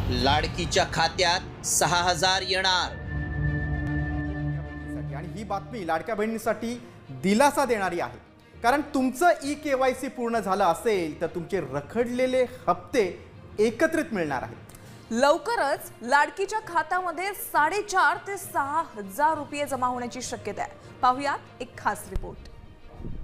लाडकीच्या खात्यात 6,000 येणार। आणि ही बातमी लाडक्या बहिणींसाठी दिलासा देणारी आहे, कारण तुमचं ई-KYC पूर्ण झालं असेल तर तुमचे रखडलेले हप्ते एकत्रित मिळणार आहेत। लवकरच लाडकीच्या खात्यामध्ये 4.5 ते 6,000 रुपये जमा होण्याची शक्यता आहे। पाहुयात एक खास रिपोर्ट।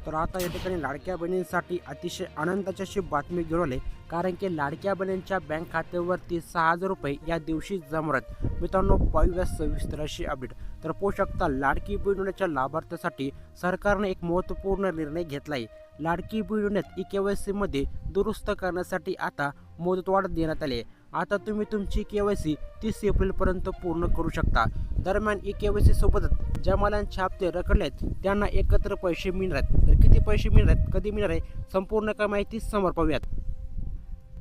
तर आता या ठिकाणी लाडक्या बहिणींसाठी अतिशय आनंदाची अशी बातमी घेऊन आले, कारण की लाडक्या बहिणींच्या बँक खात्यावरती 6,000 रुपये या दिवशी जमा होतात। मित्रांनो, पाहूया सविस्तर अशी अपडेट। तर पाहू शकता, लाडकी बहीण योजनेच्या लाभार्थ्यासाठी सरकारने एक महत्त्वपूर्ण निर्णय घेतला आहे। लाडकी बहीण योजनेत ई-KYC मध्ये दुरुस्त करण्यासाठी आता मुदतवाढ देण्यात आली आहे। आता तुम्ही तुमची KYC 30 एप्रिलपर्यंत पूर्ण करू शकता। दरम्यान ई-KYC सोबतच ज्या मालांचे हप्ते रखडले आहेत त्यांना एकत्र पैसे मिळणार आहेत। तर किती पैसे मिळणार आहेत, कधी मिळणार आहे, संपूर्ण काय माहिती समोर पाहूयात।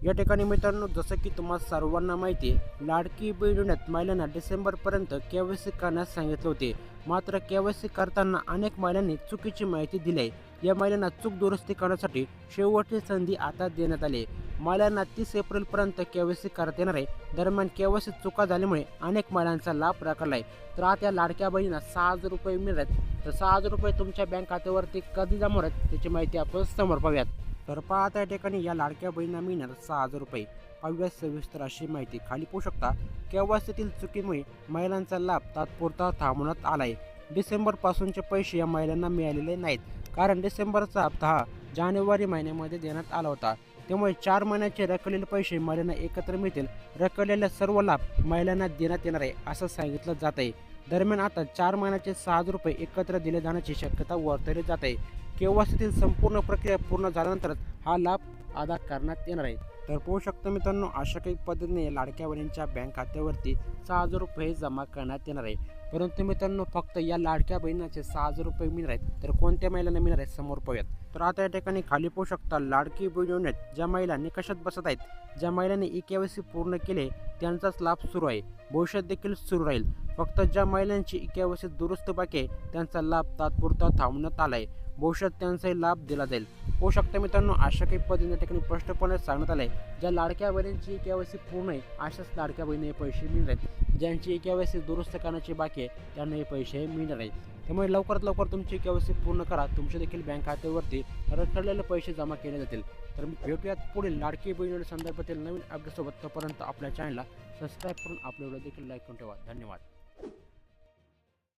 या ठिकाणी मित्रांनो, जसं की तुम्हाला सर्वांना माहिती आहे, लाडकी बहीण योजनेत महिलांना डिसेंबरपर्यंत KYC करण्यास सांगितले होते। मात्र KYC करताना अनेक महिलांनी चुकीची माहिती दिली आहे। या महिलांना चूक दुरुस्ती करण्यासाठी शेवटची संधी आता देण्यात आली आहे। महिलांना 30 एप्रिलपर्यंत KYC करता येणार आहे। दरम्यान KYC चुका झाल्यामुळे अनेक महिलांचा लाभ रखडला आहे। तर आता या लाडक्या बहिणींना 6,000 रुपये मिळत आहेत। तर 6,000 रुपये तुमच्या बँक खात्यावरती कधी जमा होणार आहेत त्याची माहिती आपण समोर पाहूयात। तर पाहता या ठिकाणी या लाडक्या बहिणींना मिळणार 6,000 रुपये। पाहूया सविस्तर अशी माहिती। खाली पाहू शकता, KYCतील चुकीमुळे महिलांचा लाभ तात्पुरता थांबवण्यात आला आहे। डिसेंबर पासूनचे पैसे या महिलांना मिळालेले नाहीत, कारण डिसेंबरचा हप्ता हा जानेवारी महिन्यामध्ये देण्यात आला होता। त्यामुळे 4 महिन्याचे रखडलेले पैसे महिलांना एकत्र मिळतील। रखडलेला सर्व लाभ महिलांना देण्यात येणार आहे असं सांगितलं जात आहे। दरम्यान आता 4 महिन्याचे 6,000 रुपये एकत्र दिले जाण्याची शक्यता वर्तवली जात आहे। KYCतील संपूर्ण प्रक्रिया पूर्ण झाल्यानंतरच हा लाभ अदा करण्यात येणार आहे। तर पाहू शकता मित्रांनो, अशा काही पद्धतीने लाडक्या बहिणींच्या बँक खात्यावरती 6,000 रुपये जमा करण्यात येणार आहे। परंतु मित्रांनो, फक्त या लाडक्या बहिणीचे 6,000 रुपये मिळणार आहेत। तर कोणत्या महिलांना मिळणार आहेत समोर पाहूयात। तर आता या ठिकाणी खाली पाहू शकता, लाडकी बहीण योजनेत ज्या महिला निकषात बसत आहेत, ज्या महिलांनी ई-KYC पूर्ण केले त्यांचाच लाभ सुरू आहे, भविष्यात देखील सुरू राहील। फक्त ज्या महिलांची ई-KYC दुरुस्त बाकी आहे त्यांचा लाभ तात्पुरता थांबवण्यात आला आहे, भविष्यात त्यांचाही लाभ दिला जाईल। होऊ शकतं मित्रांनो, अशा काही पद्धतीने ठिकाणी स्पष्टपणे सांगण्यात आलं आहे, ज्या लाडक्या बहिणींची KYC पूर्ण आहे अशाच लाडक्या बहिणी पैसे मिळणार आहेत। ज्यांची KYC दुरुस्त करण्याची बाकी आहे त्यांना हे पैसे मिळणार आहेत। त्यामुळे लवकरात लवकर तुमची KYC पूर्ण करा, तुमचे देखील बँक खात्यावरती रखडलेले पैसे जमा केले जातील। तर भेटूयात पुढील लाडकी बहीण संदर्भातील नवीन अपडेटसोबत। तोपर्यंत आपल्या चॅनलला सबस्क्राईब करून आपल्या व्हिडिओ देखील लाईक करून ठेवा। धन्यवाद।